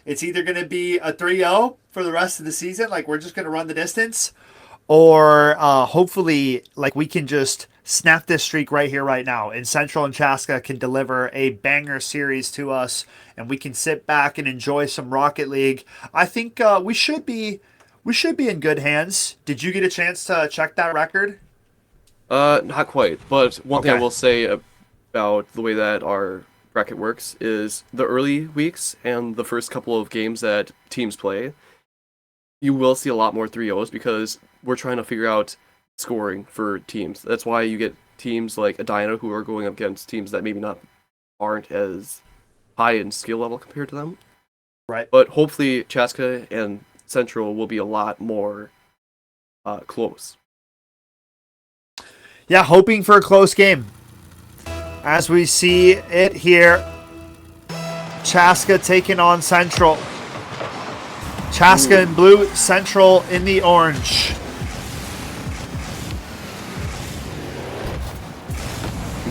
It's either going to be a 3-0 for the rest of the season, like we're just going to run the distance, or hopefully like we can just snap this streak right here, right now, and Central and Chaska can deliver a banger series to us, and we can sit back and enjoy some Rocket League. I think we should be in good hands. Did you get a chance to check that record? Not quite, but one thing I Okay. will say about the way that our bracket works is the early weeks and the first couple of games that teams play, you will see a lot more 3-0s because we're trying to figure out scoring for teams. That's why you get teams like Adina who are going up against teams that maybe not aren't as high in skill level compared to them. Right. But hopefully Chaska and Central will be a lot more close. Yeah, hoping for a close game. As we see it here, Chaska taking on Central. Chaska in blue, Central in the orange.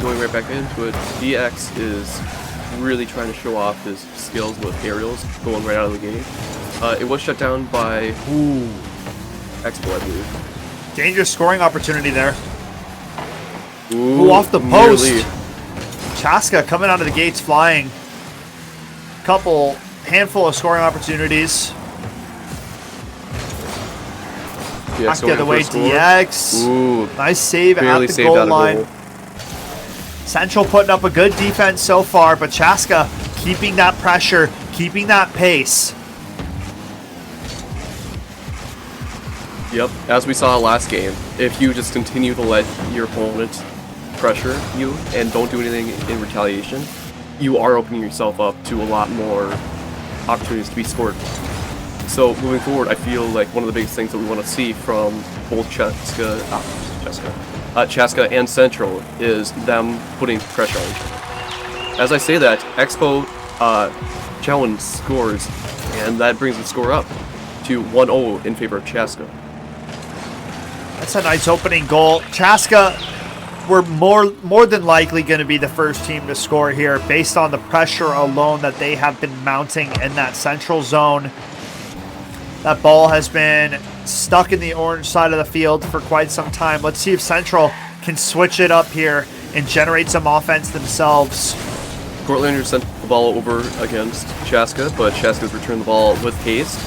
Going right back into it, DX is really trying to show off his skills with aerials, going right out of the gate. It was shut down by Expo, I believe. Dangerous scoring opportunity there. Ooh, Off the post. nearly. Chaska coming out of the gates flying. Handful of scoring opportunities. DX Back the going other in way, for a score. DX. Ooh, Nice save at barely the saved goal out a line. goal. Central putting up a good defense so far, but Chaska keeping that pressure, keeping that pace. Yep, as we saw last game, if you just continue to let your opponent pressure you and don't do anything in retaliation, you are opening yourself up to a lot more opportunities to be scored. So moving forward, I feel like one of the biggest things that we want to see from both Chaska and Central is them putting pressure on each other. As I say that, Expo challenge scores, and that brings the score up to 1-0 in favor of Chaska. That's a nice opening goal. Chaska were more than likely going to be the first team to score here based on the pressure alone that they have been mounting in that central zone. That ball has been stuck in the orange side of the field for quite some time. Let's see if Central can switch it up here and generate some offense themselves. Portlanders sent the ball over against Chaska, but Chaska's returned the ball with haste.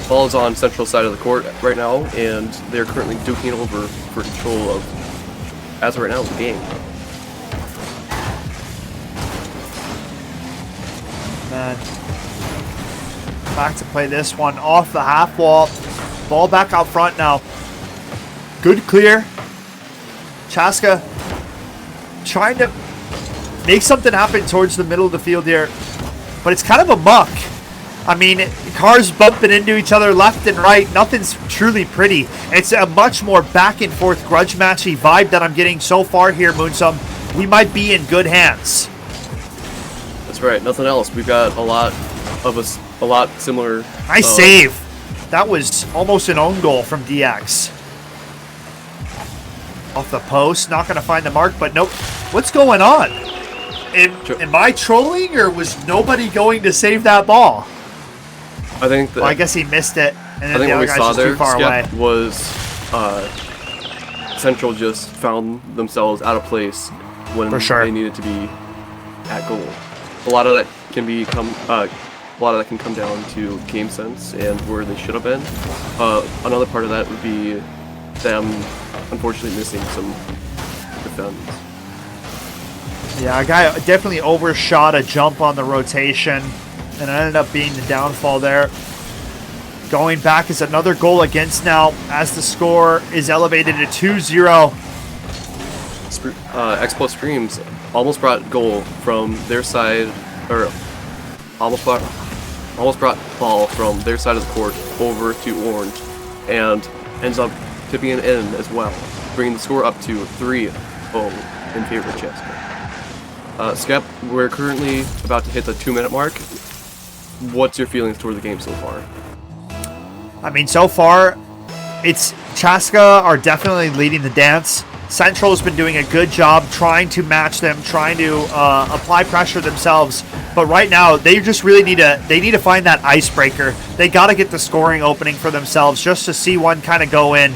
Ball is on central side of the court right now, and they're currently duking over for control of, as of right now, the game. Man. Back to play this one off the half wall. Ball back out front now. Good clear. Chaska trying to make something happen towards the middle of the field here. But it's kind of a muck. I mean, cars bumping into each other left and right. Nothing's truly pretty. It's a much more back and forth grudge matchy vibe that I'm getting so far here, Moonsum. We might be in good hands. That's right. Nothing else. We've got a lot similar. Nice save. That was almost an own goal from DX. Off the post. Not going to find the mark, but nope. What's going on? Am I trolling, or was nobody going to save that ball? I think that. Well, I guess he missed it, and then I think the what other we guy's saw just there, too far away. Skep, was Central just found themselves out of place when For sure. they needed to be at goal. A lot of that can come down to game sense and where they should have been. Another part of that would be them, unfortunately, missing some defense. Yeah, a guy definitely overshot a jump on the rotation, and it ended up being the downfall there. Going back is another goal against now, as the score is elevated to 2-0. Expo Streams almost brought goal from their side, or almost brought ball from their side of the court over to Orange, and ends up tipping it in as well, bringing the score up to 3-0 in favor of Chaska. Skep, we're currently about to hit the 2-minute mark. What's your feelings toward the game so far? I mean, so far, it's Chaska are definitely leading the dance. Central has been doing a good job trying to match them, trying to apply pressure themselves. But right now, they just really need to find that icebreaker. They got to get the scoring opening for themselves just to see one kind of go in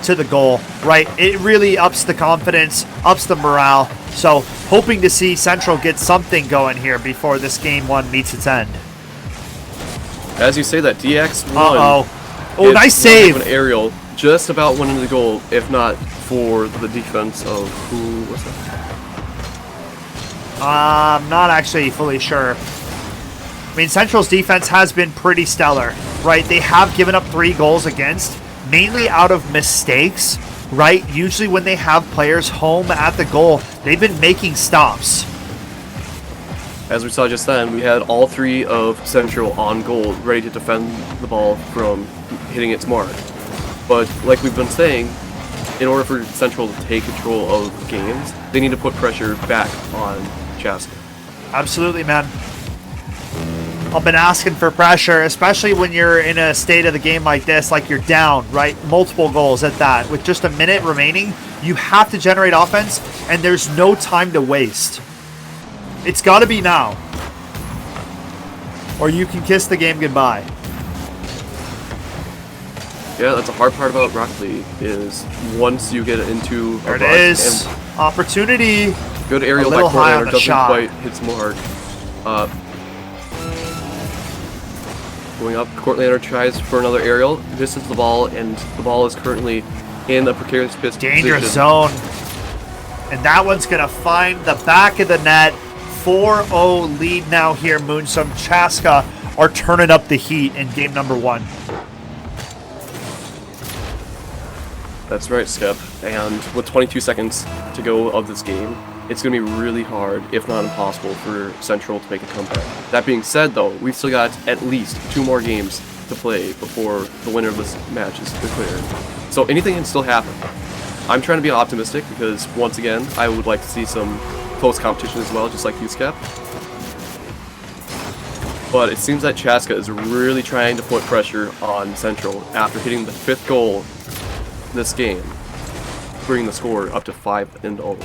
to the goal, right? It really ups the confidence, ups the morale. So hoping to see Central get something going here before this game 1 meets its end. As you say that, DX won. Oh, nice save. An aerial, just about winning the goal, if not for the defense of who was that? I'm not actually fully sure. I mean, Central's defense has been pretty stellar, right? They have given up 3 goals against, mainly out of mistakes, right? Usually when they have players home at the goal, they've been making stops. As we saw just then, we had all 3 of Central on goal, ready to defend the ball from hitting its mark. But like we've been saying, in order for Central to take control of games, they need to put pressure back on Chaska. Absolutely, man. I've been asking for pressure, especially when you're in a state of the game like this, like you're down, right? Multiple goals at that. With just a minute remaining, you have to generate offense, and there's no time to waste. It's got to be now, or you can kiss the game goodbye. Yeah, that's a hard part about Rocket League, is once you get into there it is. Opportunity. Good aerial by Cortlander, doesn't quite hit its mark. Going up, Cortlander tries for another aerial, misses the ball, and the ball is currently in a precarious position. Dangerous zone. And that one's going to find the back of the net. 4-0 lead now here, Moonsum. Chaska are turning up the heat in game number 1. That's right, Skip. And with 22 seconds to go of this game, it's going to be really hard, if not impossible, for Central to make a comeback. That being said, though, we've still got at least 2 more games to play before the winner of this match is declared. So anything can still happen. I'm trying to be optimistic because, once again, I would like to see some close competition as well, just like you, Skip. But it seems that Chaska is really trying to put pressure on Central after hitting the 5th goal this game, bringing the score up to 5-0.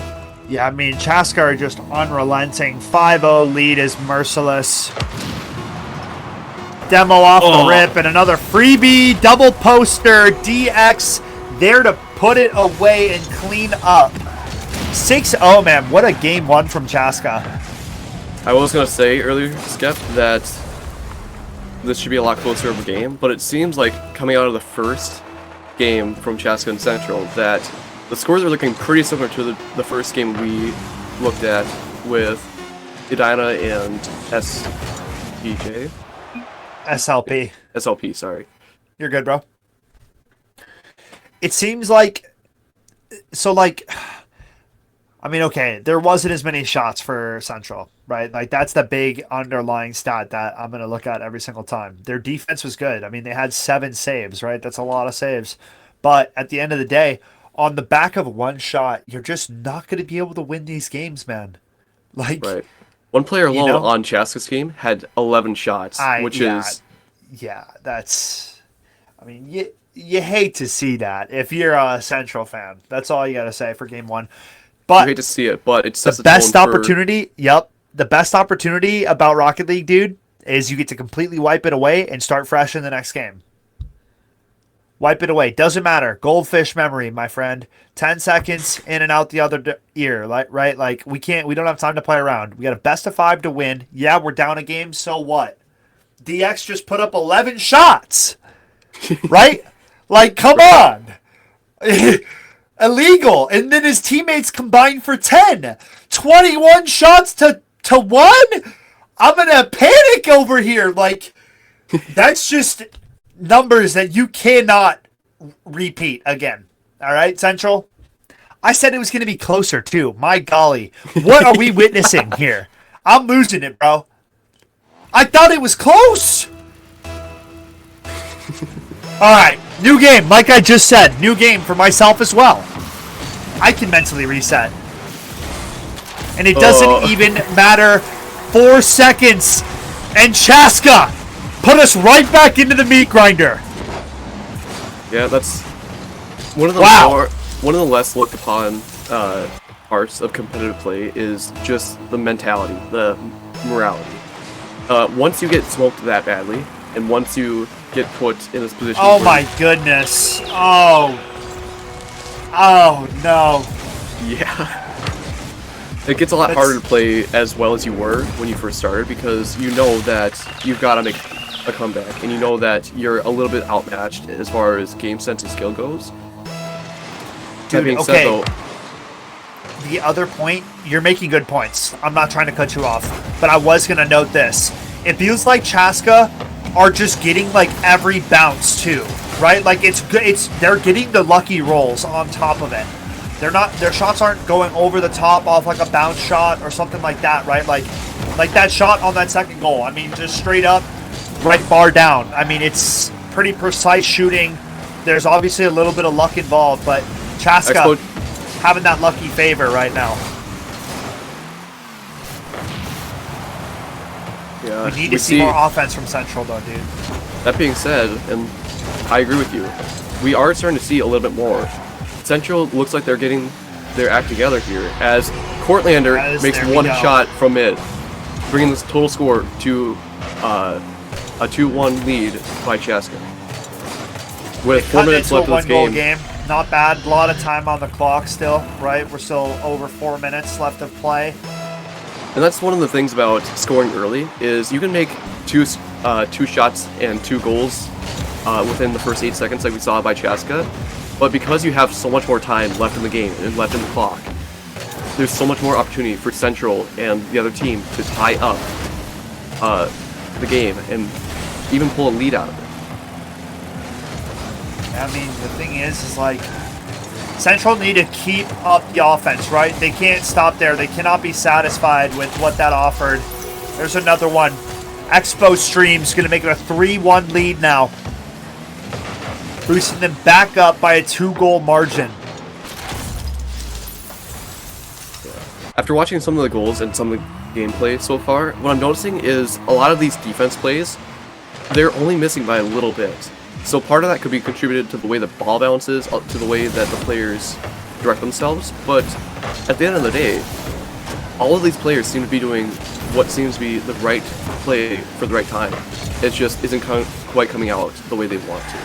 Yeah, I mean, Chaska are just unrelenting. 5-0 lead is merciless. Demo off the rip, and another freebie, double poster, DX there to put it away and clean up. 6-0, man. What a game 1 from Chaska. I was going to say earlier, Skep, that this should be a lot closer of a game, but it seems like coming out of the first game from Chaska and Central that the scores are looking pretty similar to the first game we looked at with Edina and SPJ? SLP. SLP, sorry. You're good, bro. It seems like... So, like... I mean, okay, there wasn't as many shots for Central, right? Like, that's the big underlying stat that I'm going to look at every single time. Their defense was good. I mean, they had 7 saves, right? That's a lot of saves. But at the end of the day, on the back of 1 shot, you're just not going to be able to win these games, man. Like, right. One player alone on Chaska's team had 11 shots, which is... Yeah, that's... I mean, you hate to see that if you're a Central fan. That's all you got to say for game 1. But you hate to see it, but it's the best opportunity. Yep, the best opportunity about Rocket League, dude, is you get to completely wipe it away and start fresh in the next game. Wipe it away. Doesn't matter. Goldfish memory, my friend. 10 seconds in and out the other ear. Right? Like we don't have time to play around. We got a best of 5 to win. Yeah, we're down a game. So what? DX just put up 11 shots. Right? Like, come on. Illegal. And then his teammates combined for 10. 21 shots to 1? I'm going to panic over here. Like, that's just numbers that you cannot repeat again. All right, Central? I said it was going to be closer, too. My golly. What are we witnessing here? I'm losing it, bro. I thought it was close. All right, new game. Like I just said, new game for myself as well. I can mentally reset. And it doesn't even matter. 4 seconds. And Chaska put us right back into the meat grinder. Yeah, that's one of the one of the less looked upon parts of competitive play is just the mentality, the morality. once you get smoked that badly, and once you get put in this position. Oh my goodness! Oh, oh no! Yeah. It gets a lot harder to play as well as you were when you first started because you know that you've got to make a comeback, and you know that you're a little bit outmatched as far as game sense and skill goes. That being said, though, the other point, you're making good points. I'm not trying to cut you off, but I was going to note this. It feels like Chaska are just getting like every bounce too, right? Like they're getting the lucky rolls on top of it. Their shots aren't going over the top off like a bounce shot or something like that, right? Like that shot on that second goal. I mean, just straight up right bar down. I mean, it's pretty precise shooting. There's obviously a little bit of luck involved, but Chaska having that lucky favor right now. Yeah, we need to see more offense from Central, though, dude. That being said, and I agree with you, we are starting to see a little bit more. Central looks like they're getting their act together here, as Courtlander makes one shot from mid, bringing this total score to a 2-1 lead by Chaska. With 4 minutes left of this game. Not bad. A lot of time on the clock still, right? We're still over 4 minutes left of play. And that's one of the things about scoring early, is you can make two shots and 2 goals within the first 8 seconds like we saw by Chaska. But because you have so much more time left in the game and left in the clock, there's so much more opportunity for Central and the other team to tie up the game and even pull a lead out of it. I mean, the thing is like, Central need to keep up the offense, right? They can't stop there. They cannot be satisfied with what that offered. There's another one. Expo Stream's going to make it a 3-1 lead now. Boosting them back up by a 2-goal margin. After watching some of the goals and some of the gameplay so far, what I'm noticing is a lot of these defense plays, they're only missing by a little bit. So part of that could be contributed to the way the ball bounces, to the way that the players direct themselves, but at the end of the day, all of these players seem to be doing what seems to be the right play for the right time. It just isn't quite coming out the way they want to.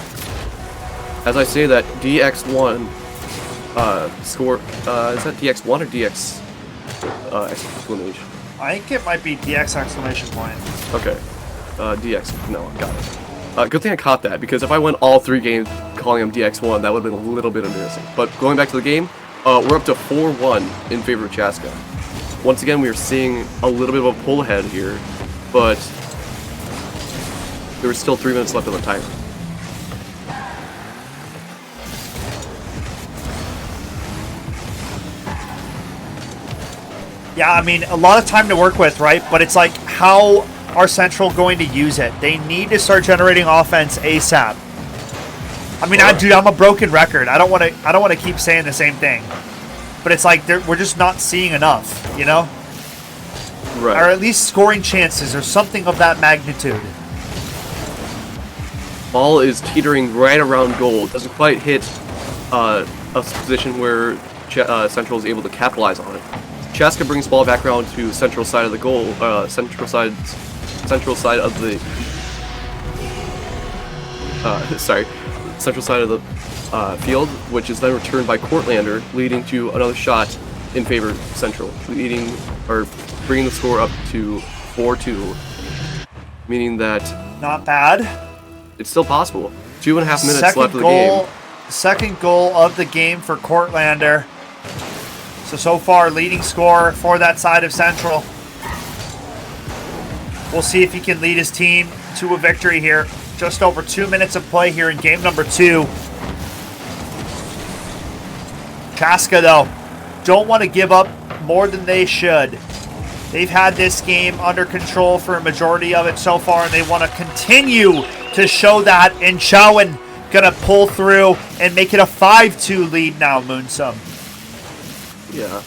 As I say that, DX1 score, is that DX1 or DX exclamation? I think it might be DX exclamation point. Okay. DX, no, got it. Good thing I caught that, because if I went all 3 games calling him DX1, that would have been a little bit embarrassing. But going back to the game, we're up to 4-1 in favor of Chaska. Once again, we are seeing a little bit of a pull ahead here, but there was still 3 minutes left on the timer. Yeah, I mean, a lot of time to work with, right? But it's like, how are Central going to use it? They need to start generating offense ASAP. I mean, dude, I'm a broken record. I don't want to keep saying the same thing, but it's like we're just not seeing enough, you know? Right. Or at least scoring chances or something of that magnitude. Ball is teetering right around goal. Doesn't quite hit a position where Central is able to capitalize on it. Chaska brings ball back around to central side of the goal, central side of the, central side of the field, which is then returned by Courtlander, leading to another shot in favor of Central, bringing the score up to 4-2, meaning that not bad. It's still possible. 2.5 minutes left of the game. Second goal of the game for Courtlander. So far, leading scorer for that side of Central. We'll see if he can lead his team to a victory here. Just over 2 minutes of play here in game number 2. Chaska, though, don't want to give up more than they should. They've had this game under control for a majority of it so far, and they want to continue to show that. And Chowan going to pull through and make it a 5-2 lead now, Moonsum. Yeah,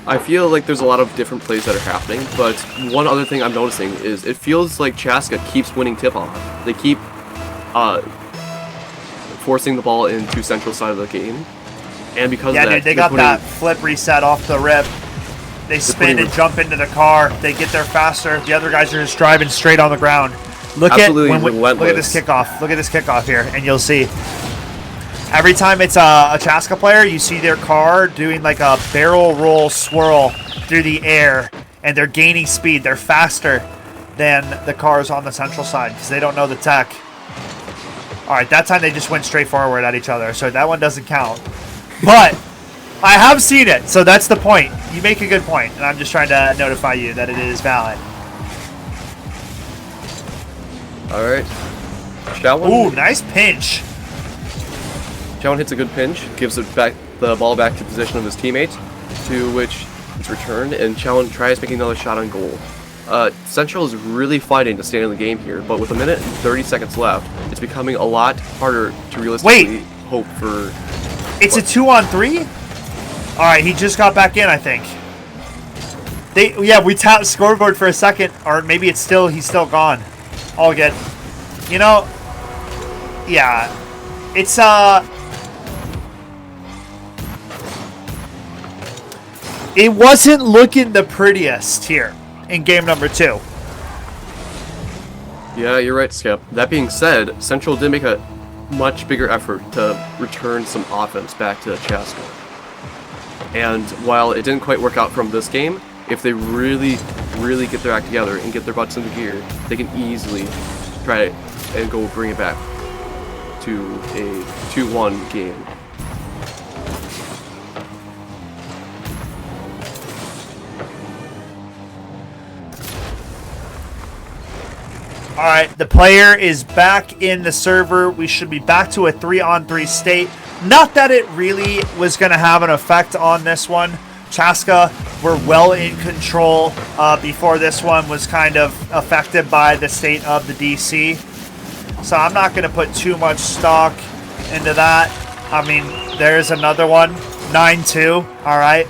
I feel like there's a lot of different plays that are happening, but one other thing I'm noticing is it feels like Chaska keeps winning tip-off. They keep forcing the ball into central side of the game, and because of that, dude, they got that flip reset off the rip. They spin and jump into the car. They get there faster. The other guys are just driving straight on the ground. Look at this kickoff. Look at this kickoff here, and you'll see. Every time it's a Chaska player, you see their car doing like a barrel roll swirl through the air, and they're gaining speed. They're faster than the cars on the central side because they don't know the tech. All right, that time they just went straight forward at each other, so that one doesn't count. But I have seen it, so that's the point. You make a good point, and I'm just trying to notify you that it is valid. All right. Shawan. Ooh, nice pinch. Shawan hits a good pinch, gives it back the ball back to position of his teammate, to which it's returned, and Shawan tries making another shot on goal. Central is really fighting to stay in the game here, but with a minute and 30 seconds left, it's becoming a lot harder to realistically hope for... It's a 2-on-3? Alright, he just got back in, I think. We tapped scoreboard for a second, or maybe he's still gone. All good. You know, yeah, it's it wasn't looking the prettiest here in game number 2. Yeah, you're right, Skip. That being said, Central did make a much bigger effort to return some offense back to Chaska. And while it didn't quite work out from this game, if they really get their act together and get their butts into gear, they can easily try and go bring it back to a 2-1 game. Alright, the player is back in the server. We should be back to a 3-on-3 state. Not that it really was going to have an effect on this one. Chaska were well in control before this one was kind of affected by the state of the DC. So I'm not going to put too much stock into that. I mean, there's another one. 9-2. Alright.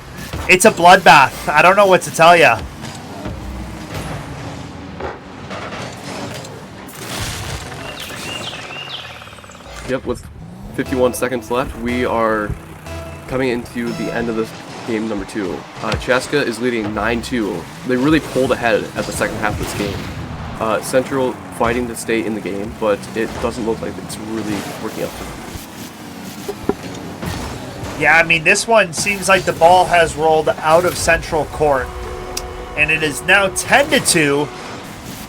It's a bloodbath. I don't know what to tell you. Yep, with 51 seconds left, we are coming into the end of this game number 2. Chaska is leading 9-2. They really pulled ahead at the second half of this game. Central fighting to stay in the game, but it doesn't look like it's really working out for them. Yeah, I mean, this one seems like the ball has rolled out of Central Court. And it is now 10-2.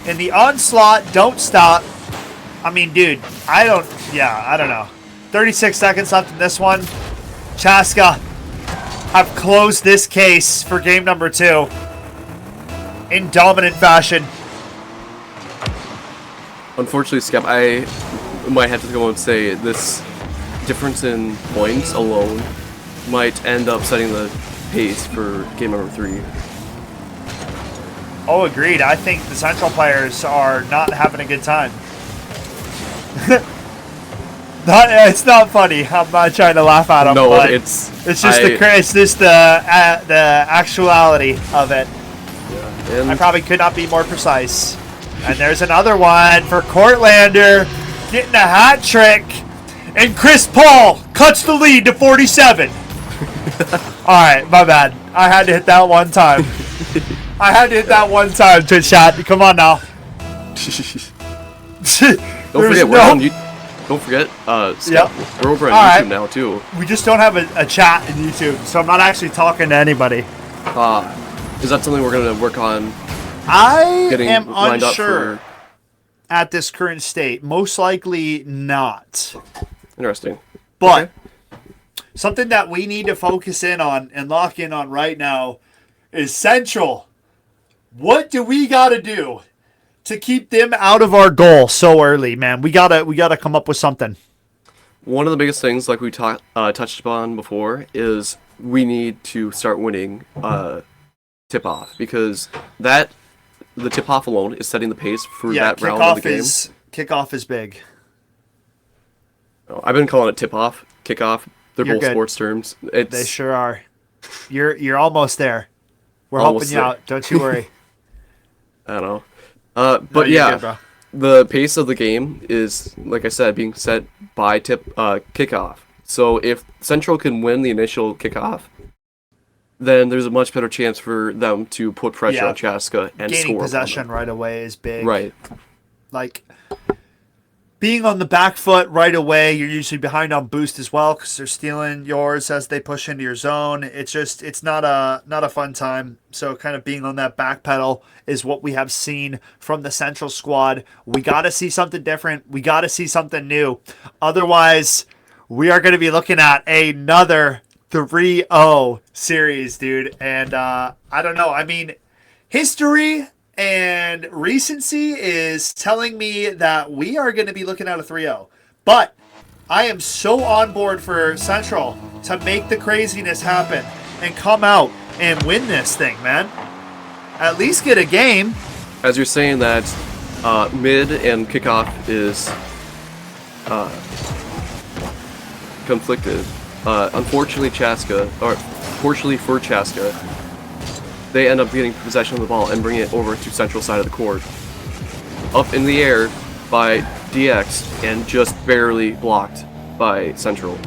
And the onslaught don't stop. I mean, dude, I don't know. 36 seconds left in this one. Chaska have closed this case for game number 2 in dominant fashion. Unfortunately, Skep, I might have to go and say this difference in points alone might end up setting the pace for game number 3. Oh, agreed. I think the Central players are not having a good time. It's not funny. I'm not trying to laugh at them. No, but it's just the actuality of it. Yeah, and I probably could not be more precise. And there's another one for Courtlander getting a hat trick, and Chris Paul cuts the lead to 47. All right, my bad. I had to hit that one time. Twitch chat. Come on now. Don't forget, Skep, Yep. we're over on All YouTube right. now too. We just don't have a chat in YouTube, so I'm not actually talking to anybody. Is that something we're going to work on? I Getting am lined up unsure for... at this current state. Most likely not. Interesting. But okay. Something that we need to focus in on and lock in on right now is Central. What do we got to do to keep them out of our goal so early, man? We gotta come up with something. One of the biggest things, like we touched upon before, is we need to start winning tip-off, because the tip-off alone is setting the pace for that round of the game. Kickoff is big. Oh, I've been calling it tip-off, kickoff. They're You're both good. sports terms. They sure are. You're almost there. We're Almost helping you there. out. Don't you worry. I don't know. No, But you're yeah, good, bro. the pace of the game is, like I said, being set by kickoff. So if Central can win the initial kickoff, then there's a much better chance for them to put pressure Yeah. on Chaska and Gaining score. possession right away is big. Right. Like, being on the back foot right away, you're usually behind on boost as well because they're stealing yours as they push into your zone. It's not a fun time. So kind of being on that back pedal is what we have seen from the Central squad. We got to see something different. We got to see something new. Otherwise, we are going to be looking at another 3-0 series, dude. And I don't know. I mean, history and recency is telling me that we are going to be looking at a 3-0. But I am so on board for Central to make the craziness happen and come out and win this thing, man. At least get a game. As you're saying that mid and kickoff is conflicted, unfortunately fortunately for Chaska, they end up getting possession of the ball and bringing it over to Central side of the court. Up in the air by DX and just barely blocked by Central.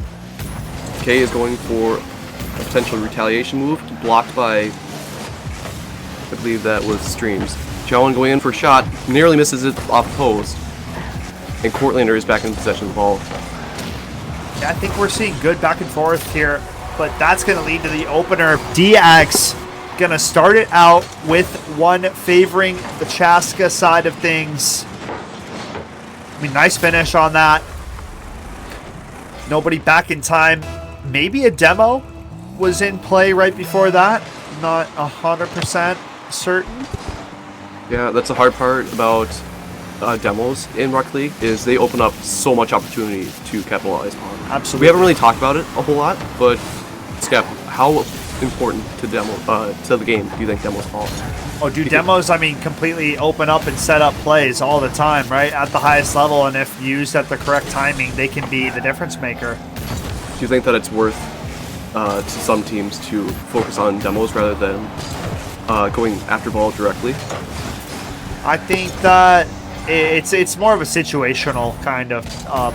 K is going for a potential retaliation move, blocked by, I believe that was Streams. Chowan going in for a shot, nearly misses it off post, and Courtlander is back in possession of the ball. Yeah, I think we're seeing good back and forth here, but that's going to lead to the opener. DX going to start it out with one favoring the Chaska side of things. I mean, nice finish on that. Nobody back in time. Maybe a demo was in play right before that. Not 100% certain. Yeah, that's the hard part about demos in Rocket League, is they open up so much opportunity to capitalize on. Absolutely. We haven't really talked about it a whole lot, but Skep, how important to the game do you think demos fall? Oh, dude, demos, I mean, completely open up and set up plays all the time, right? At the highest level, and if used at the correct timing, they can be the difference maker. Do you think that it's worth to some teams to focus on demos rather than going after ball directly? I think that it's more of a situational kind of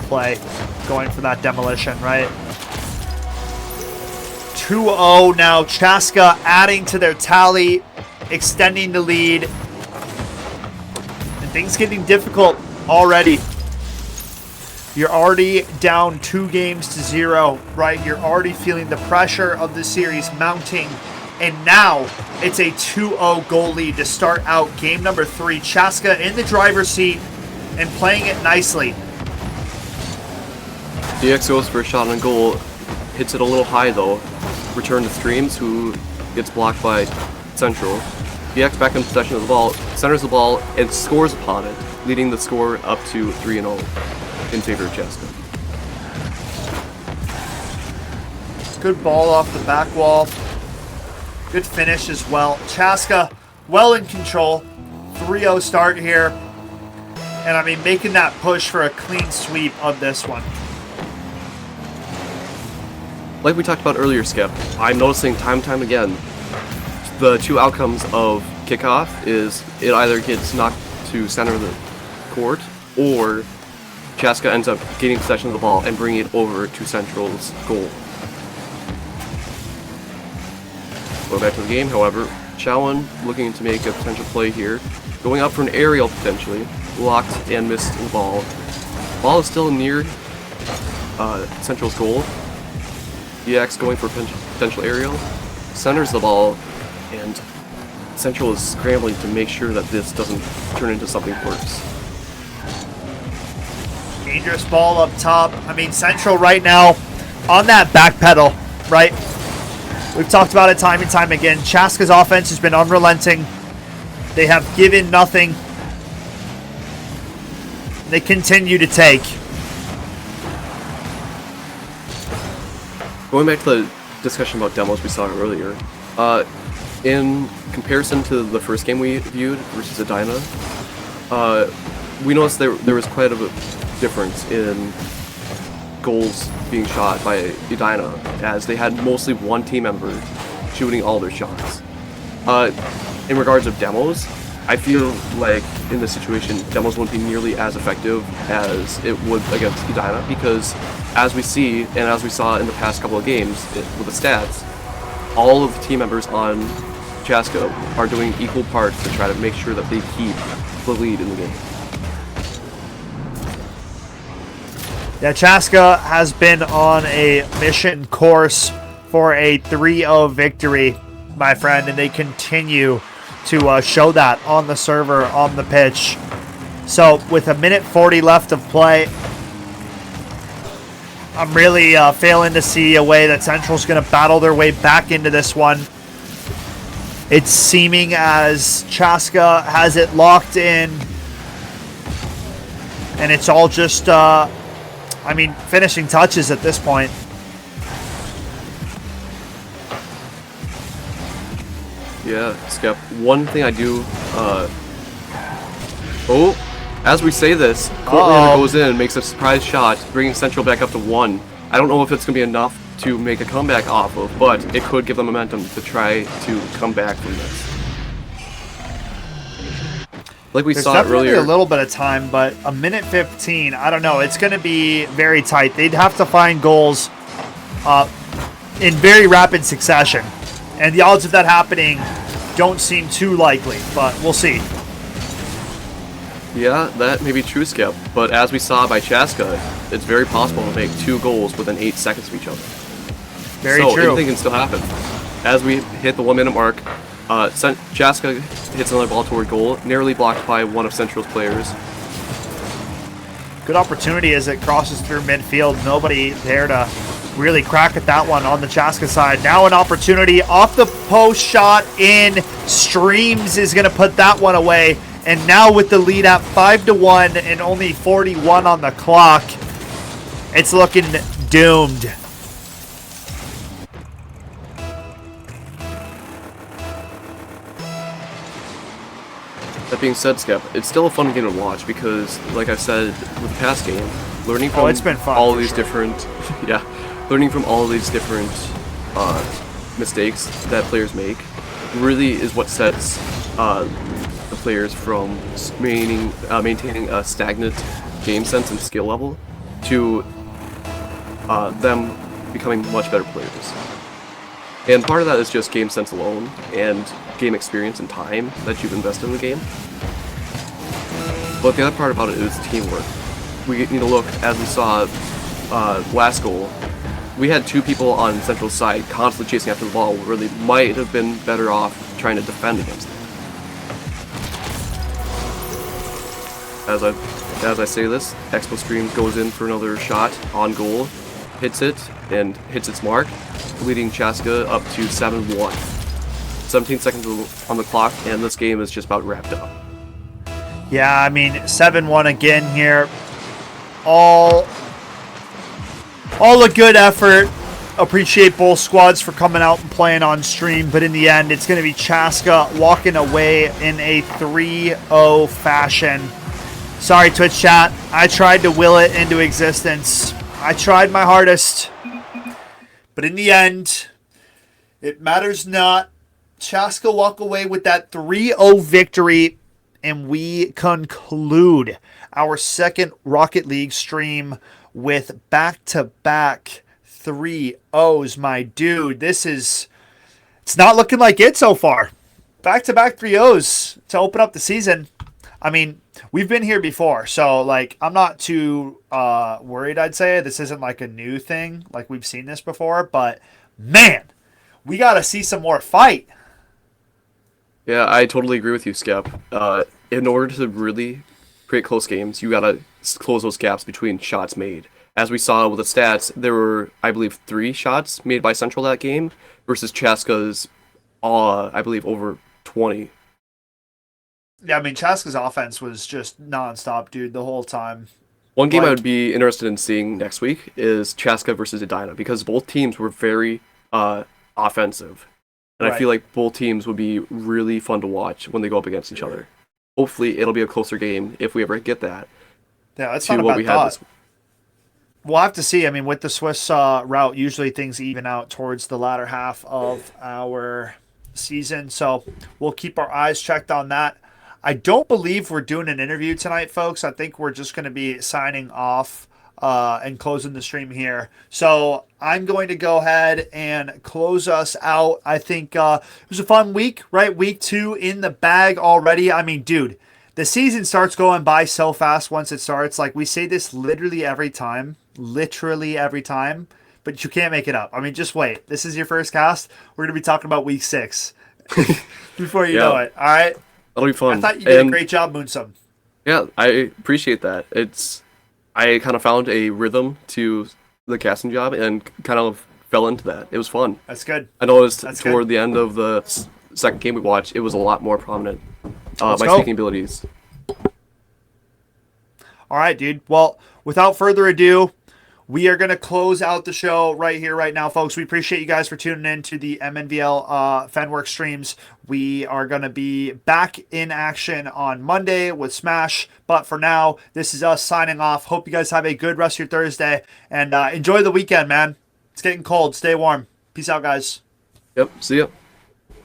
play, going for that demolition, right? 2-0 now. Chaska adding to their tally, extending the lead. And things getting difficult already. You're already down 2-0, right? You're already feeling the pressure of the series mounting. And now it's a 2-0 goal lead to start out game number 3. Chaska in the driver's seat and playing it nicely. DX goes for a shot on goal, hits it a little high though. Return to Streams, who gets blocked by Central. DX back in possession of the ball, centers the ball, and scores upon it, leading the score up to 3-0 in favor of Chaska. Good ball off the back wall. Good finish as well. Chaska well in control. 3-0 start here. And I mean, making that push for a clean sweep of this one. Like we talked about earlier, Skip, I'm noticing time and time again, the two outcomes of kickoff is it either gets knocked to center of the court, or Chaska ends up getting possession of the ball and bringing it over to Central's goal. Going back to the game, however, Chowan looking to make a potential play here, going up for an aerial potentially, blocked and missed the ball. Ball is still near Central's goal. DX going for potential aerial, centers the ball, and Central is scrambling to make sure that this doesn't turn into something worse. Dangerous ball up top. I mean, Central right now on that back pedal, right? We've talked about it time and time again. Chaska's offense has been unrelenting. They have given nothing. They continue to take. Going back to the discussion about demos we saw earlier, in comparison to the first game we viewed versus Edina, we noticed there was quite a bit difference in goals being shot by Edina, as they had mostly one team member shooting all their shots. In regards of demos, I feel like in this situation, demos wouldn't be nearly as effective as it would against Edina, because as we see, and as we saw in the past couple of games with the stats, all of the team members on Chaska are doing equal parts to try to make sure that they keep the lead in the game. Yeah, Chaska has been on a mission course for a 3-0 victory, my friend, and they continue to show that on the server, on the pitch. So with 1:40 left of play, I'm really failing to see a way that Central's going to battle their way back into this one. It's seeming as Chaska has it locked in, and it's all just, finishing touches at this point. Yeah, Skep. One thing I do, as we say this, Cortland goes in and makes a surprise shot, bringing Central back up to 1. I don't know if it's going to be enough to make a comeback off of, but it could give them momentum to try to come back from this. Like we saw definitely earlier, a little bit of time, but 1:15, I don't know. It's going to be very tight. They'd have to find goals in very rapid succession. And the odds of that happening don't seem too likely, but we'll see. Yeah, that may be true, Skip. But as we saw by Chaska, it's very possible to make 2 goals within 8 seconds of each other. Very so true. anything can still happen. As we hit the 1-minute mark, Chaska hits another ball toward goal, narrowly blocked by one of Central's players. Good opportunity as it crosses through midfield. Nobody there to really crack at that one on the Chaska side. Now an opportunity off the post shot in. Streams is going to put that one away. And now with the lead at 5-1 and only 41 on the clock, it's looking doomed. That being said, Skip, it's still a fun game to watch because, like I've said with the past game, learning from it's been fun all of these sure. different, learning from all of these different mistakes that players make really is what sets the players from maintaining a stagnant game sense and skill level to them becoming much better players. And part of that is just game sense alone and game experience and time that you've invested in the game. But the other part about it is teamwork. We need to look, as we saw last goal, we had 2 people on Central's side constantly chasing after the ball where they might have been better off trying to defend against it. As I say this, Expo Stream goes in for another shot on goal, hits it, and hits its mark, leading Chaska up to 7-1. 17 seconds on the clock, and this game is just about wrapped up. Yeah, 7-1 again here. All a good effort. Appreciate both squads for coming out and playing on stream, but in the end, it's going to be Chaska walking away in a 3-0 fashion. Sorry, Twitch chat. I tried to will it into existence. I tried my hardest. But in the end, it matters not. Chaska walk away with that 3-0 victory, and we conclude our second Rocket League stream with back-to-back 3-0s, my dude. It's not looking like it so far. Back-to-back 3-0s to open up the season. We've been here before, so I'm not too worried, I'd say. This isn't like a new thing, like we've seen this before, but man, we got to see some more fight. Yeah, I totally agree with you, Skip. In order to really create close games, you gotta close those gaps between shots made. As we saw with the stats, there were, I believe, 3 shots made by Central that game versus Chaska's, I believe, over 20. Yeah, Chaska's offense was just nonstop, dude, the whole time. One game I would be interested in seeing next week is Chaska versus Edina, because both teams were very offensive. And I feel like both teams would be really fun to watch when they go up against each other. Hopefully, it'll be a closer game if we ever get that. Yeah, that's not a bad thought. We'll have to see. With the Swiss route, usually things even out towards the latter half of our season. So we'll keep our eyes checked on that. I don't believe we're doing an interview tonight, folks. I think we're just going to be signing off and closing the stream here. So I'm going to go ahead and close us out. I think it was a fun week, right? Week 2 in the bag already. I mean, dude, the season starts going by so fast once it starts. Like, we say this literally every time, but you can't make it up. I mean, just wait. This is your first cast. We're going to be talking about week 6 before you know it. All right? That'll be fun. I thought you did a great job, Moonsum. Yeah, I appreciate that. I kind of found a rhythm to the casting job and kind of fell into that. It was fun. That's good. I noticed toward the end of the second game we watched, it was a lot more prominent. My speaking abilities. All right, dude. Well, without further ado, we are going to close out the show right here, right now, folks. We appreciate you guys for tuning in to the MNVL Fenwork streams. We are going to be back in action on Monday with Smash. But for now, this is us signing off. Hope you guys have a good rest of your Thursday. And enjoy the weekend, man. It's getting cold. Stay warm. Peace out, guys. Yep. See ya.